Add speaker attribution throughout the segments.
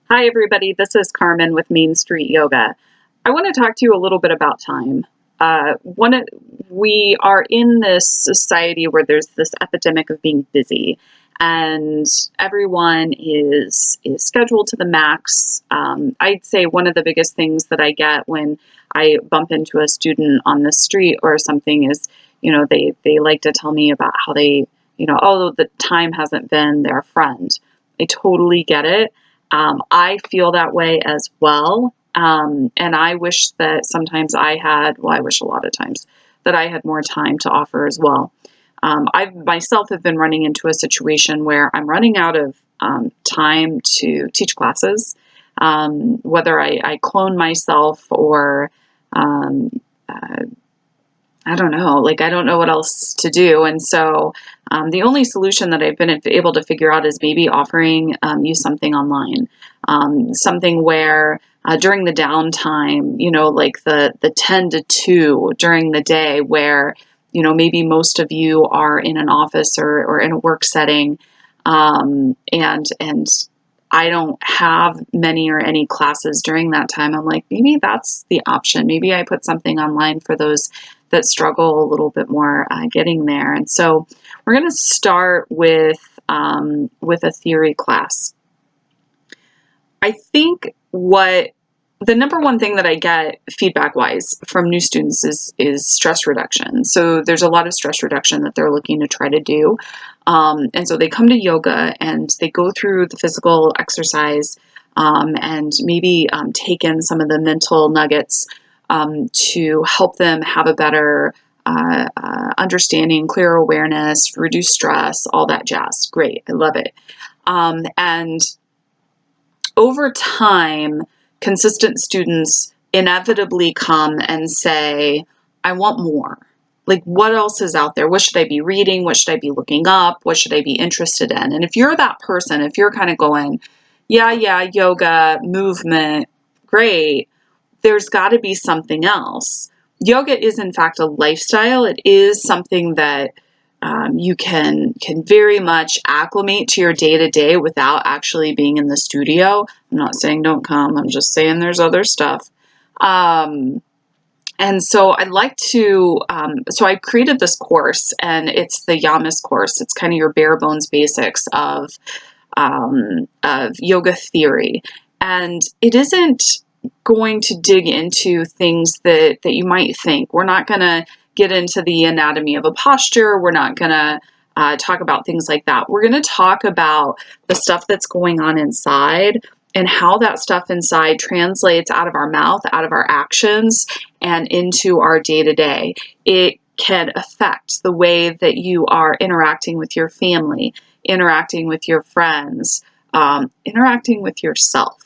Speaker 1: Hi, everybody. This is Carmen with Main Street Yoga. I want to talk to you a little bit about time. We are in this society where there's this epidemic of being busy, and everyone is scheduled to the max. I'd say one of the biggest things that I get when I bump into a student on the street or something is, they like to tell me about how they, oh, the time hasn't been their friend. I totally get it. I feel that way as well. And I wish that sometimes I wish a lot of times that I had more time to offer as well. I myself have been running into a situation where I'm running out of time to teach classes, whether I clone myself or um, uh, I don't know, I don't know what else to do. And so the only solution that I've been able to figure out is maybe offering you something online, something where during the downtime, like the 10 to 2 during the day where, maybe most of you are in an office or in a work setting, and I don't have many or any classes during that time. I'm like, maybe that's the option. Maybe I put something online for those that struggle a little bit more getting there. And so we're going to start with a theory class. I think what the number one thing that I get feedback wise from new students is stress reduction. So there's a lot of stress reduction that they're looking to try to do. And so they come to yoga and they go through the physical exercise and maybe take in some of the mental nuggets to help them have a better understanding, clear awareness, reduce stress, all that jazz. Great. I love it. And over time, consistent students inevitably come and say, I want more. Like, what else is out there? What should I be reading? What should I be looking up? What should I be interested in? And if you're that person, if you're kind of going, yeah, yoga, movement, great, there's got to be something else. Yoga is, in fact, a lifestyle. It is something that you can very much acclimate to your day-to-day without actually being in the studio. I'm not saying don't come. I'm just saying there's other stuff. And so I'd like to, so I created this course, and it's the Yamas course. It's kind of your bare bones basics of yoga theory. And it isn't going to dig into things that you might think. We're not going to get into the anatomy of a posture. We're not going to talk about things like that. We're going to talk about the stuff that's going on inside and how that stuff inside translates out of our mouth, out of our actions, and into our day-to-day. It can affect the way that you are interacting with your family, interacting with your friends, interacting with yourself.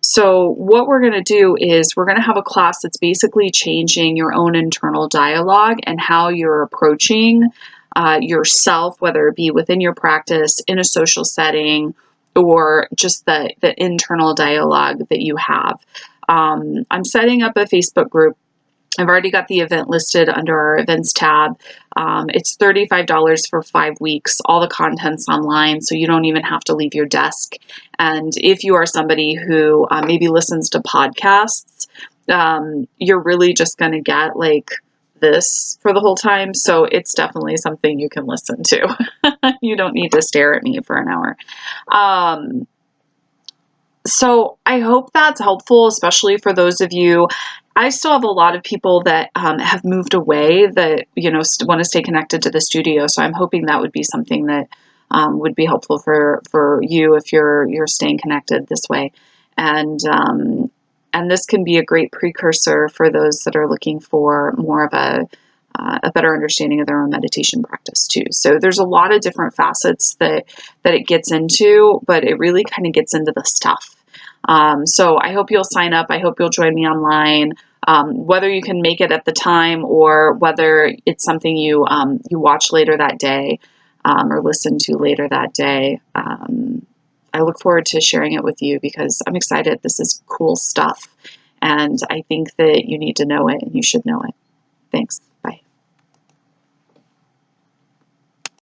Speaker 1: So what we're going to do is we're going to have a class that's basically changing your own internal dialogue and how you're approaching yourself, whether it be within your practice, in a social setting, or just the internal dialogue that you have. I'm setting up a Facebook group. I've already got the event listed under our events tab. It's $35 for 5 weeks. All the content's online, so you don't even have to leave your desk. And if you are somebody who maybe listens to podcasts, you're really just going to get like this for the whole time. So it's definitely something you can listen to. You don't need to stare at me for an hour. So I hope that's helpful, especially for those of you. I still have a lot of people that have moved away that, want to stay connected to the studio. So I'm hoping that would be something that would be helpful for you if you're staying connected this way. And this can be a great precursor for those that are looking for more of a better understanding of their own meditation practice too. So there's a lot of different facets that it gets into, but it really kind of gets into the stuff. So I hope you'll sign up. I hope you'll join me online. Whether you can make it at the time or whether it's something you watch later that day or listen to later that day. I look forward to sharing it with you because I'm excited. This is cool stuff. And I think that you need to know it and you should know it. Thanks.